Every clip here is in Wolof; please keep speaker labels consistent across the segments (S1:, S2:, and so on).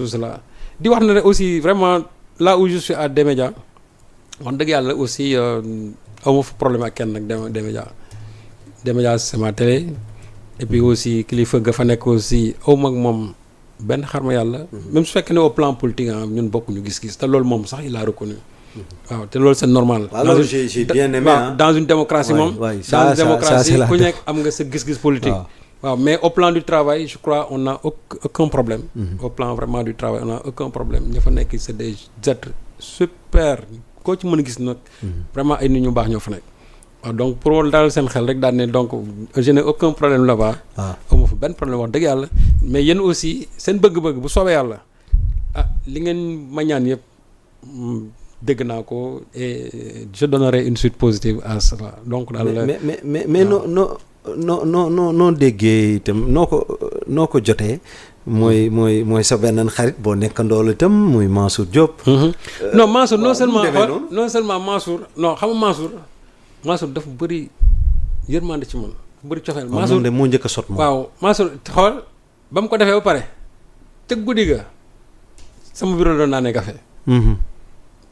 S1: tout cela di wax ne aussi vraiment là où je suis à D-Média wax dëgg yàlla aussi awma fa problème ak kenn nag D-Média c'est ma télé et puis aussi kilifa ga fa nekk aussi awma ak moom benn xarma yàlla même su fekkee ne au plan politique ñun bokkuñu gis-gis te loolu moom sax il a reconnu waaw te loolu c'est normal.
S2: alors j'ai bien aimé
S1: dans une démocratie moom. dans une démocratie ku nekk am nga sa gis-gis politique. waaw mais au plan du travail je crois on n'a aucun problème. au plan vraiment du travail on n'a aucun problème ña fa nekk c'est des êtres super koo ci mën a gis nag. vraiment ay nit ñu baax ñoo fa nekk. waaw donc pour daal seen xel rek daal ne donc je n'ai aucun problème là-bas. amu fa benn problème wax dëgg yàlla. mais yéen aussi seen bëgg-bëgg bu soobee yàlla li ngeen ma ñaan yëpp. dégg naa ko et je donnerai une suite positive à cela donc daal
S2: mais noo déggee itam noo ko jotee mooy sa benn xarit boo nekkandool itam muy Mansour Diop.
S1: non Mansour non seulement Mansour non xam nga Mansour dafa bëri yërmande ci man bëri cofeel.
S2: Mansour de moo njëkk a sot moom.
S1: waaw Mansour xool ba mu ko defee ba pare te guddi ga sama bureau doon naanee café.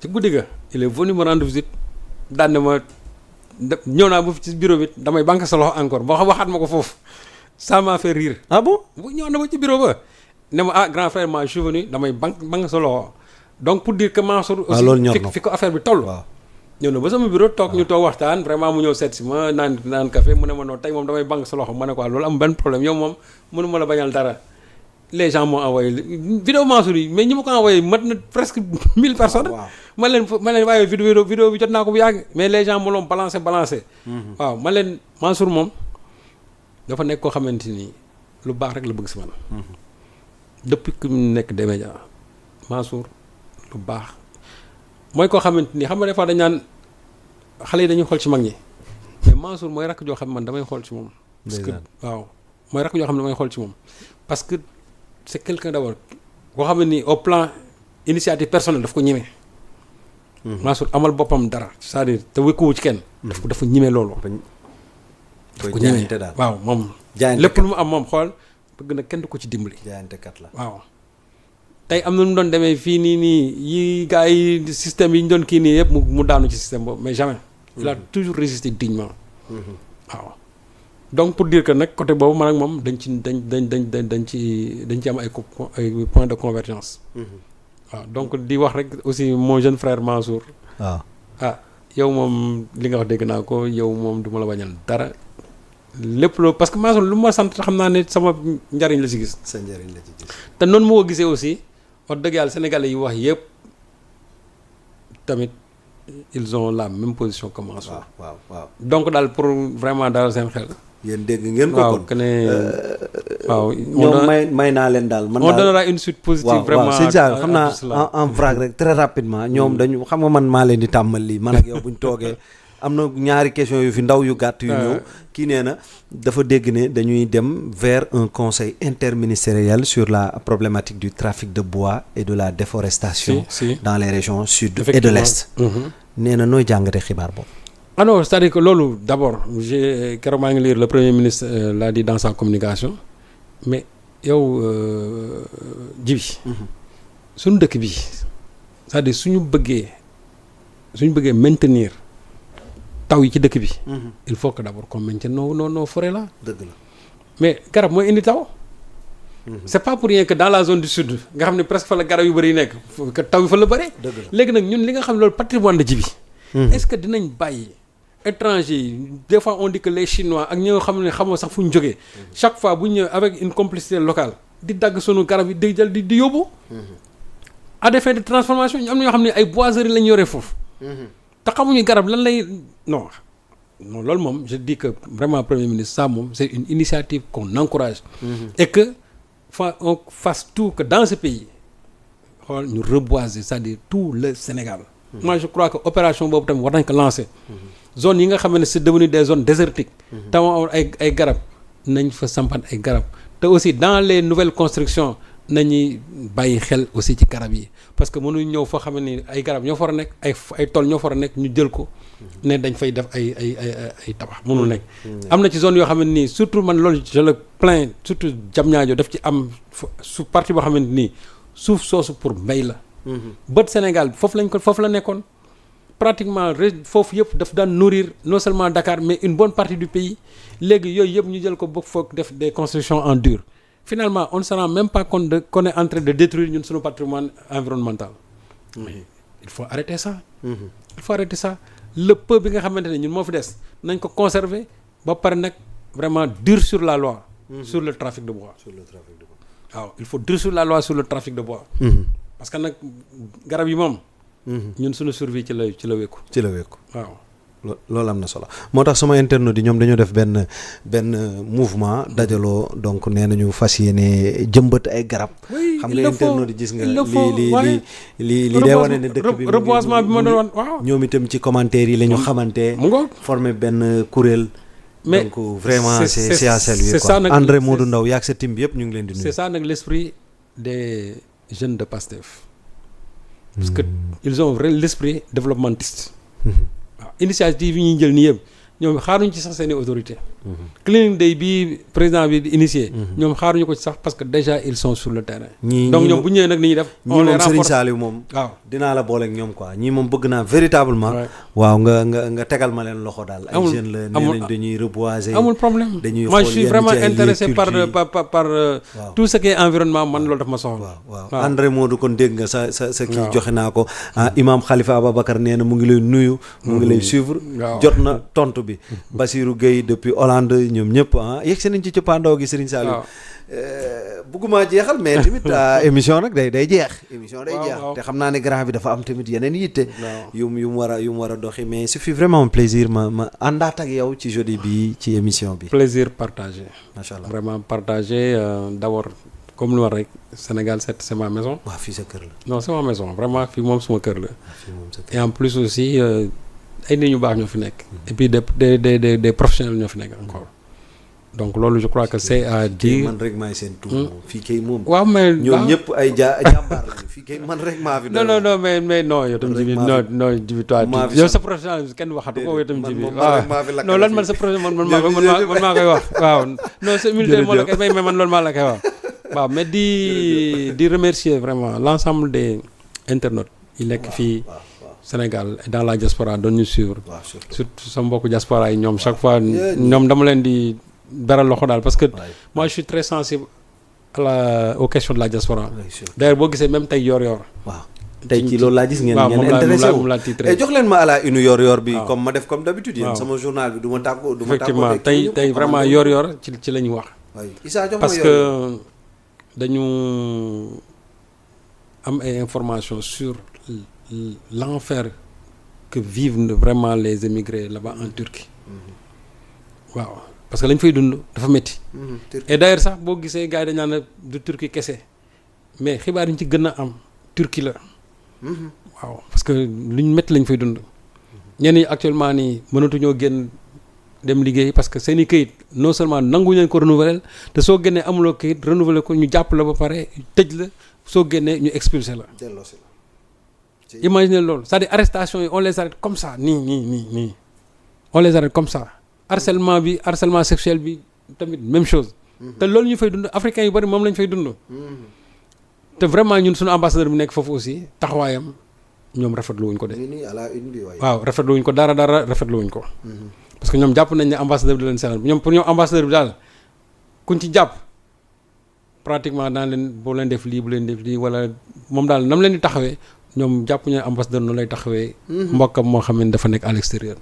S1: ci guddi ga il est venu me rendre visite daan ne ma ñëw naa ba ci bureau bi damay banque sa loxo encore waxaat ma ko foofu ça m'a fait rire.
S2: ah bon
S1: bu ñëw na ma ci bureau ba ne ma grand frère je suis venu damay banque sa loxo donc pour dire que Mansour aussi fi ko affaire bi toll. waaw ñëw na ba sama bureau toog ñu toog waxtaan vraiment mu ñëw seet si ma naan café mu ne ma noonu tey moom damay banque sa loxo ma ne ko loolu am benn problème yow moom mënu ma la bañal dara. les gens m'ont envoyé vidéo Mansour yi mais ñi ma ko envoyé mat na presque 1000 personnes. waaw man leen waaye vidéo bi jot naa ko bu yàgg mais les gens me l'ont balancé. waaw man leen Mansour moom dafa nekk koo xamante ni lu baax rek la bëgg si man. depuis que mu nekk D-Média Mansour lu baax mooy koo xamante ni xam nga des fois dañ naan xale yi dañuy xool ci mag ñi mais Mansour mooy rakk joo xam man damay xool ci moom. parce que waaw mooy rakk joo xam ne damay xool ci moom parce que. c'est quelqu'un d'abord koo xam ne nii au plan initiative personnelle daf ko ñeme. Mansour amal boppam dara c'est-à-dire te wékkuwu ci kenn. dafa ñeme loolu. daf ko ñeme waaw moom. lépp lu mu am moom xool bëgg na kenn du ko ci dimbali.
S2: jaayantekat la
S1: waaw. tey am na nu mu doon demee fii nii yi gars yi système yi ñu doon kii nii yëpp mu daanu ci système boobu mais jamais. il a toujours résisté dignement. waaw. donc pour dire que nag côté boobu man ak moom dañ ci am ay points de convergence. waaw donc di wax rek aussi mon jeune frère Mansour.
S2: waaw
S1: yow moom li nga wax dégg naa ko yow moom du ma la bañal dara lépp loo parce que Mansour lu ma sant xam naa ne sama njariñ la si gis.
S2: sa njariñ la ci gis.
S1: te noonu moo ko gisee aussi wax dëgg yàlla sénégalais yi wax yëpp tamit ils ont la même position que Mansour.
S2: waaw
S1: donc daal pour vraiment daal seen xel.
S2: yéen dégg ngeen ko
S1: waaw que ne waaw.
S2: ñoom may naa leen daal man daal
S1: on donnera une suite positive. vraiment
S2: c'est ça xam naa en vrac rek très rapidement ñoom dañu xam nga man maa leen di tàmmal lii man ak yow bu ñu toogee am na ñaari question yu fi ndaw yu gàtt yu ñëw. kii nee na dafa dégg ne dañuy dem vers un conseil interministériel sur la problématique du trafic de bois et de la déforestation. dans les régions sud et de l'est. nee na nooy jàngatee xibaar boobu.
S1: ah non c'est-à-dire que loolu d'abord keroog maa ngi lire le premier ministre l'a dit dans sa communication mais yow Djibi suñu dëkk bi c'est-à-dire suñu bëggee maintenir taw yi ci dëkk bi il faut que d'abord qu'on maintienne nos forêts là.
S2: dëgg la
S1: mais garab mooy indi taw. c'est pas pour rien que dans la zone du sud nga xam ne presque fa la garab yu bëri yi nekk que taw yi fa la bëri.
S2: dëgg la léegi
S1: nag ñun li nga xam ne loolu patrimoine la Djibi. est-ce que dinañ bàyyi étrangers yi des fois on dit que les chinois ak ñoo xam ne xamoo sax fu ñu jógee chaque fois bu ñu ñëwee avec une complicité locale di dagg sunu garab yi di jël di yóbbu. à des fins de transformation ñu am na ñoo xam ne ay boiseries lañ yoree foofu. te xamuñu garab lan lay non loolu moom je dis que vraiment premier ministre ça moom c'est une initiative qu'on encourage. et que on fasse tout que dans ce pays xool ñu reboiser c'est-à-dire tout le Sénégal. moi je crois que opération boobu tamit war nañ ko lancer. zone yi nga xam ne c'est devenu des zones désertiques. te am ay garab nañ fa sampan ay garab te aussi dans les nouvelles constructions nañuy bàyyi xel aussi ci garab yi parce que mënuñ ñëw foo xam ne ay garab ñoo fa war a nekk ay tool ñoo fa war a nekk ñu jël ko ne dañ fay def ay tabax mënul nekk. am na ci zone yoo xam ne nii surtout man loolu je le plains surtout Diamniadio daf ci am su partie boo xam ne nii suuf soosu pour mbay la. bët Sénégal foofu la nekkoon pratiquement foofu yëpp daf daan nourrir non seulement Dakar mais une bonne partie du pays léegi yooyu yëpp ñu jël ko bokk foog def des constructions en dur finalement on ne se rend même pas compte qu'on est en train de détruire ñun suñu patrimoine environnemental. mais il faut arrêter ça. il faut arrêter ça le peu bi nga xamante ne ñun moo fi des nañ ko conserver ba pare nag vraiment dur sur la loi. sur le trafic de bois. waaw il faut dur sur la loi sur le trafic de bois. parce que nag garab yi moom. ñun suñu survie ci la wékku. waaw.
S2: loolu am na solo moo tax sama internautes yi ñoom dañoo def benn mouvement dajaloo donc nee nañu fas yéene jëmbat ay garab. xam nga internautes yi gis nga li day wane ne dëkk bi
S1: reboisement bi ma doon wan waaw.
S2: ñoom itam ci commentaire yi la ñu xamante.
S1: mu ngoog
S2: former benn kuréel.
S1: mais
S2: donc vraiment c'est à saluer
S1: c'est ça nag
S2: André Modou Ndaw yaag sa team bi yëpp ñu ngi leen di nuyu.
S1: c'est ça nag l'esprit des jeunes de Pastef. parce que ils ont l'esprit développementiste. waaw initiative yi ñuy jël nii yëpp ñoom xaaruñu ci sax seeni autorité cleaning day bi président bi di initié ñoom xaaruñu ko ci sax parce que déjà ils sont sur le terrain. donc ñoom bu ñëwee nag ni ñuy def.
S2: ñii moom Serigne Saliou moom.
S1: waaw dinaa
S2: la booleeg ñoom quoi ñii moom bëgg naa véritablement. waaw nga tegal ma leen loxo daal. ay jeunes la nee nañ dañuy reboiser.
S1: amul problème
S2: dañuy
S1: moi je suis vraiment intéressé par tout ce qui est environnement man loolu daf ma soxla.
S2: waaw André Modou kon dégg nga sa kii joxe naa ko. Imam Khalifa Ababacar nee na mu ngi lay nuyu. mu ngi lay suivre. jot na tontu bi. Bassirou Gueye depuis Hollande ñoom ñëpp yegg si nañ ci cëppaandaw gi Serigne Saliou. bëgguma jeexal mais tamit émission nag day jeex. émission day jeex te xam naa ne grand bi dafa am tamit yeneen yitte. yu mu war a doxi mais ce fut vraiment un plaisir ma àndaat ak yow ci jeudi bi ci émission bi.
S1: plaisir partagé.
S2: macha allah
S1: vraiment partagé d'abord comme lu war rek Sénégal c'est ma maison.
S2: waaw fii sa kër la.
S1: non c'est ma maison vraiment fii moom suma kër la. et en plus aussi ay nit ñu baax ñoo fi nekk. et puis des professionnels ñoo fi nekk encore. donc loolu je crois que c'est à dire
S2: man rek maay seen tur moom fii kay moom.
S1: waaw mais
S2: ñoom ñëpp ay jàmbaar lañu fii kay man rek maa fi.
S1: non mais non yow tam Djibi non Djibi toi yow sa professionnel kenn waxatu ko yow tam Djibi waaw non lan man sa professionnel man maa koy wax waaw non sa militaire moo la koy may mais man loolu maa la koy wax waaw mais di remercier vraiment l'ensemble des internautes yi nekk fii Sénégal et dans la diaspora doon ñu suivre surtout sa mbokku diaspora yi ñoom chaque fois ñoom dama leen di beral loxo daal parce que moi je suis très sensible aux questions de la diaspora. d'ailleurs boo gisee même tey yor-yor.
S2: waaw tey ci loolu laa gis ngeen intéressé wu jox leen ma à la une yor-yor bi. comme ma def comme d'habitude yéen sama journal bi du ma tàggoo.
S1: effectivement tey vraiment yor-yor ci la ñu wax. parce que dañu am ay informations sur l'enfer que vivent vraiment les émigrés là-bas en Turquie. waaw. parce que lañ fay dund dafa métti. et d'ailleurs sax boo gisee gars yi dañ naan du Turquie kese mais xibaar yi ñu ci gën a am Turquie la. waaw parce que luñ métti lañ fay dund. ñenn ñi actuellement nii mënatuñoo génn dem liggéey parce que seen i këyit non seulement nangu leen ko renouveler te soo génnee amuloo këyit renouveler ko ñu jàpp la ba pare tëj la soo génnee ñu expulser la. imaginez loolu c'est-à-dire arrestation yi on les arrête comme ça nii on les arrête comme ça. harcèlement sexuel bi tamit même chose. te loolu ñu fay dund africains yu bari moom lañ fay dund. te vraiment ñun suñu ambassadeur bi nekk foofu aussi taxawaayam ñoom rafetlu wuñ ko de. waaw rafetlu wuñ ko dara rafetlu wuñ ko. parce que ñoom jàpp nañ ne ambassadeur bi da leen seetal ñoom pour ñoom ambassadeur bi daal kuñ ci jàpp pratiquement daan leen boo leen def lii bu leen def lii wala moom daal nam leen di taxawee ñoom jàpp ñu ne ambassadeur noonu lay taxawee. mbokkam moo xam ne dafa nekk à l'extérieur.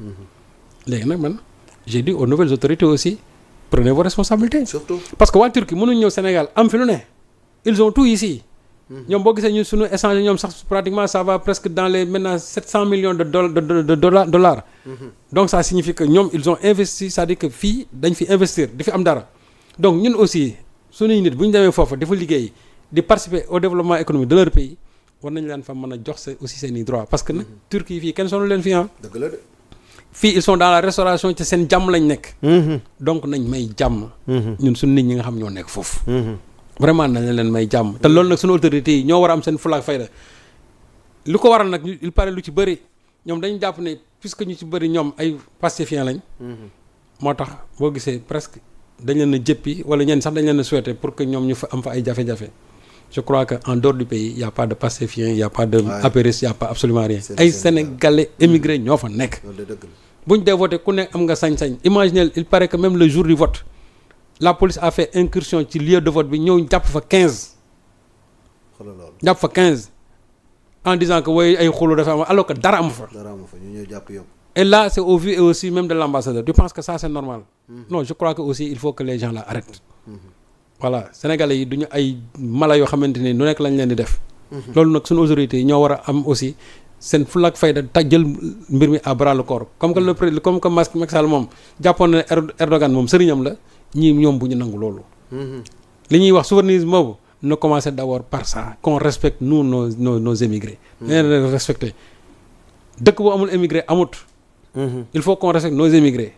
S1: léegi nag man. j'ai dit aux nouvelles autorités aussi prenez vos responsabilités.
S2: surtout
S1: parce que waa Turquie mënuñ ñëw Sénégal am fi lu ne ils ont tout ici. ñoom boo gisee ñun suñu échange ñoom sax pratiquement ça va presque dans les maintenant 700 millions de dollars. donc ça signifie que ñoom ils ont investi c'est-à-dire que fii dañ fi investir di fi am dara donc ñun aussi suñuy nit bu ñu demee foofu dafa liggéey di participer au développement économique de leur pays war nañ leen fa mën a jox aussi seen i droits parce que nag Turquie fii kenn sonal leen fii
S2: dëgg la de.
S1: fii ils sont dans la restauration ci seen jàmm lañ nekk. donc nañ may jàmm. ñun suñu nit ñi nga xam ñoo nekk foofu. vraiment nañ leen may jàmm te loolu nag suñu autorités yi ñoo war a am seen fulla ak fayda lu ko waral nag il paraît lu ci bëri ñoom dañu jàpp ne puisque ñu ci bëri ñoom ay pacifiens lañ. moo tax boo gisee presque dañ leen a jëppi wala ñenn sax dañ leen a souhaité pour que ñoom ñu fa am fa ay jafe-jafe je crois que en dehors du pays il y a pas de Pastefien il y a pas de apéristes il y a pas absolument rien ay sénégalais émigrés ñoo fa nekk buñ dee voté ku nekk am nga sañ-sañ imaginez il paraît que même le jour du vote la police a fait incursion ci lieu de vote bi ñëw jàpp fa 15 jàpp fa 15 en disant que way ay xulu dafa am alors que dara amu fa
S2: ñu ñëw jàpp yóbbu.
S1: et là c'est au vu et aussi même de l'ambassadeur tu penses que ça c'est normal non je crois que aussi il faut que les gens là arrêtent voilà sénégalais yi duñu ay mala yoo xamante ni nu nekk lañ leen di def loolu nag suñu autorités yi ñoo war a am aussi seen fulla ak fayda jël mbir mi à bras le corps comme que le président comme que Macky Sall moom jàppoon na Erdogan moom sëriñam la ñii ñoom bu ñu nangu loolu li ñuy wax souverainisme boobu na commencer d'abord par ça qu'on respecte nous nos émigrés nee na respecter dëkk boo amul émigré amut il faut qu'on respecte nos émigrés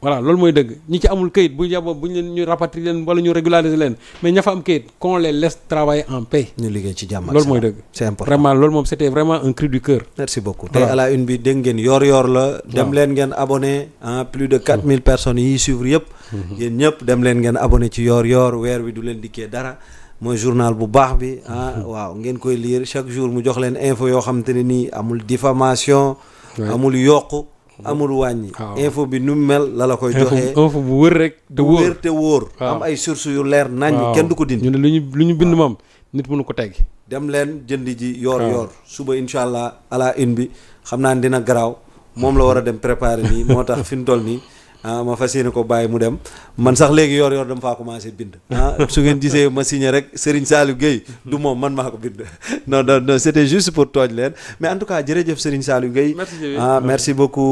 S1: voilà loolu mooy dëgg ñi ci amul këyit bu yeboo bu ñu leen ñu rapatrier leen wala ñu régulariser leen mais ña fa am këyit qu'on les laisse travailler en paix.
S2: ñu liggéey ci jàmm.
S1: loolu mooy dëgg.
S2: c'est important
S1: vraiment loolu moom c'était vraiment un cri du cœur.
S2: merci beaucoup tey à la une bi dégg ngeen yor la. dem leen ngeen abonné plus de 4000 personnes yi suivre yëpp. yéen ñëpp dem leen ngeen abonné ci yor weer wi du leen dikkee dara. mooy journal bu baax bi waaw ngeen koy lire chaque jour mu jox leen info yoo xamante ne nii amul diffamation amul yokku amul wàññi info bi nu mel la koy joxee
S1: info bu wër rek te
S2: wóor am ay sources yu leer nañ kenn du ko dindi
S1: ñu ne lu ñu bind moom nit mënu ko teggi
S2: dem leen jënd ji yor suba incha allah à la une bi xam naa ne dina garaaw moom la war a dem préparer nii moo tax fi mu toll nii ma fas yéene ko bàyyi mu dem man sax léegi yor dama faa commencé bind su ngeen gisee ma signé rek Serigne Saliou Gueye du moom man maa ko bind non c'était juste pour tooj leen mais en tout cas jërëjëf Serigne Saliou Gueye merci beaucoup